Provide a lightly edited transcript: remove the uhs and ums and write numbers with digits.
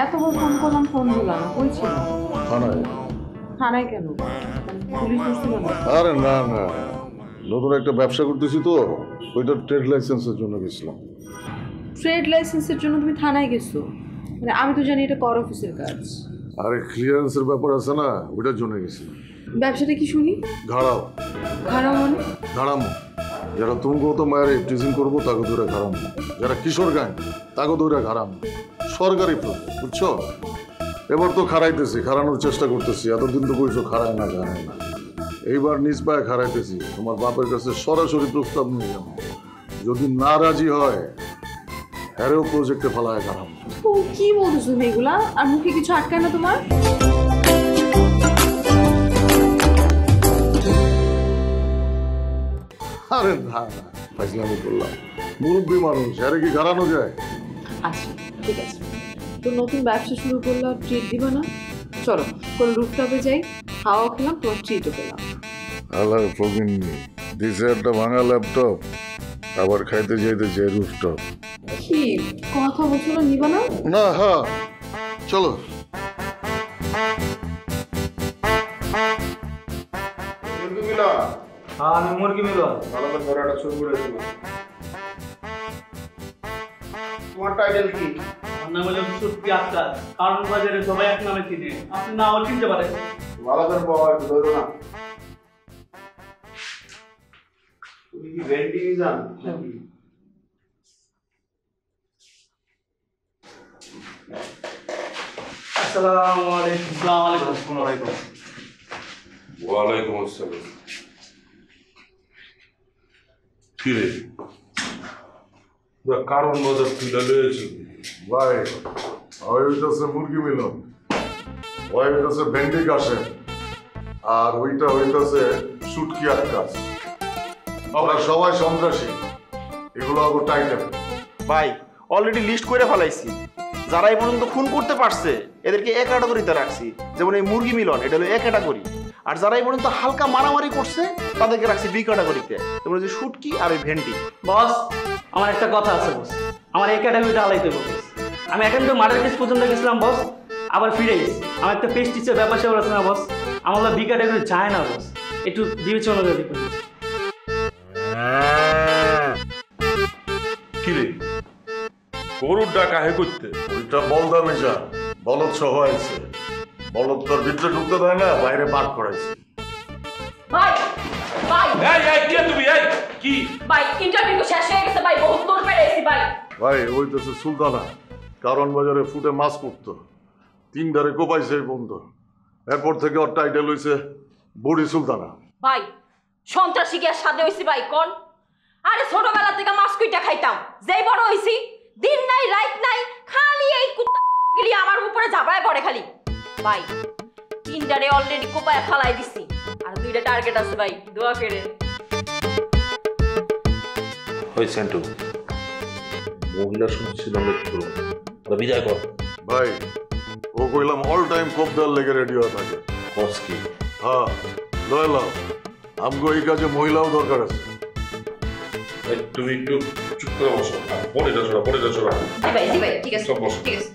এত বড় ফোন করলাম, ফোন দিলাম না, কই ছিল? থানায়। থানায় কেন? পুলিশ ধরছিল না? আরে না না, নতুন একটা ব্যবসা করতেছি তো, ওইটা ট্রেড লাইসেন্সের জন্য গেছিলাম। ট্রেড লাইসেন্সের জন্য তুমি থানায় গেছো? মানে আমি তো জানি এটা কর অফিসের কাজ। আরে ক্লিয়ারেন্সের ব্যাপার আছে না, ওইটার জন্য গেছিলাম। ব্যবসাটা কি শুনি? ঘাড়াও। ঘাড়াও মানে? ঘাড়ামো। যারা তুমি কত মায়ের টিচিং করবো তাকে ধরে ঘাড়ামো, যারা কিশোর গান তাকে ধরে ঘাড়ামো। সরকারি প্রজেক্ট, বুঝছো? এবার তো খাড়াইতেছি, খাড়ানোর চেষ্টা করতেছি। এতদিন তো কইছো খাড়ায় না, খাড়ায় না। এইবার নিজ পায়ে খাড়াইতেছি। তোমার বাপের কাছে সরাসরি প্রস্তাব নিয়ে যাবো, যদি না রাজি হয় হ্যারেও প্রজেক্টে ফেলায় ঘাড়ামো। ও কি বলতেছো তুমি এগুলা? আর মুখে কিছু আটকায় না তোমার? আরে না না, ফাইজলামি করলাম। মুরব্বী মানুষ, আরে কি ঘাড়ানো যায়? আচ্ছা ঠিক আছে, তো নতুন ব্যবসা শুরু করলে ট্রিট দিবা না? চলো কোন রুফটপে যাই, খাওয়া খেলাম, তোমার ট্রিটও পেলাম। আল্লাহ প্রবীণ দিছে একটা ভাঙা ল্যাপটপ, আবার খাইতে যাইতে যে রুফটপ। কি কথা বলছো না, নিবা না? না হ্যাঁ চলো। আমি মুরগি মিলন। তোমার টাইটেল কি? আমার নাম হলো সুপ্তি আক্তার। কারণ বাজারে সবাই এক নামে চিনে, আপনি নাও চিনতে পারেন। ভালো করে বাবা একটু ধরো না। তুমি কি ভেন্ডি জান? আসসালামু আলাইকুম। আসসালামু আলাইকুম। ওয়ালাইকুম আসসালাম। কি রে, কারণ বাজার তুলে লয়েছি ভাই ওই হইতেছে মুরগি মিলন, ওই হইতেছে ভেন্ডি কাশেম, আর ওইটা হইতেছে শুটকি আক্কাস। আমরা সবাই সন্ত্রাসী, এগুলো আবার টাইটেল। ভাই অলরেডি লিস্ট করে ফেলাইছি, যারা এই পর্যন্ত খুন করতে পারছে এদেরকে এক ক্যাটাগরিতে রাখছি। যেমন এই মুরগি মিলন, এটা হলো এক ক্যাটাগরি। আর যারা এই পর্যন্ত হালকা মারামারি করছে তাদেরকে রাখছি বি ক্যাটাগরিতে। যেমন যে শুটকি আর ওই ভেন্ডি। বস, আমার একটা কথা আছে বস, আমার একাডেমিটা আলাইতে বস। আমি এখন তো মার্ডার কেস পর্যন্ত গেছিলাম বস, আবার ফিরে গেছি। আমার একটা পেস্টিসের ব্যাপার সেবার আছে না বস, আমার বি ক্যাটাগরি যায় না বস, একটু বিবেচনা করে দেখুন। কি রে, গরুর ডাকা হে করতে? ওইটা বলদা মেজা, বলদ সহ আছে। বলদ তোর ভিতরে ঢুকতে দেয় না, বাইরে পার করাইছে। ভাই ভাই এই এই কে তুমি? এই কি ভাই, ইন্টারভিউ তো শেষ হয়ে গেছে ভাই, বহুত দূর পেরেছি ভাই। ভাই ওইটাছে সুলতানা, কারণ বাজারে ফুটে মাছ করতো, 3 ধারে কোপাইছে এই বন্ধু। এরপর থেকে ওর টাইটেল হইছে বুড়ি সুলতানা। ভাই সন্ত্রাসী কি আর সাথে হইছি ভাই কোন? আরে ছোটবেলা থেকে মাছ কুইটা খাইতাম, যেই বড় হইছি দিন নাই রাত নাই খালি এই কুত্তাগিরি আমার উপরে ঝাপড়ায় পড়ে খালি। ভাই 3টারে অলরেডি কোপায় ফালাই দিছি, আর 2টা টার্গেট আছে ভাই, দোয়া করে। ওই সেন্টু, মহিলা শুনছিলাম একটু বিদায় কর। ভাই ও কইলাম অল টাইম কোপ দেওয়ার লেগে রেডি হয়ে থাকে। কস কি? হ্যাঁ লয়লাম, আমগো এই কাজে মহিলাও দরকার আছে। তুমি একটু চুপ করে বসো, পরে যাচ্ছ না, পরে যাচ্ছ না। জি ভাই ঠিক আছে, সব বসো। ঠিক আছে।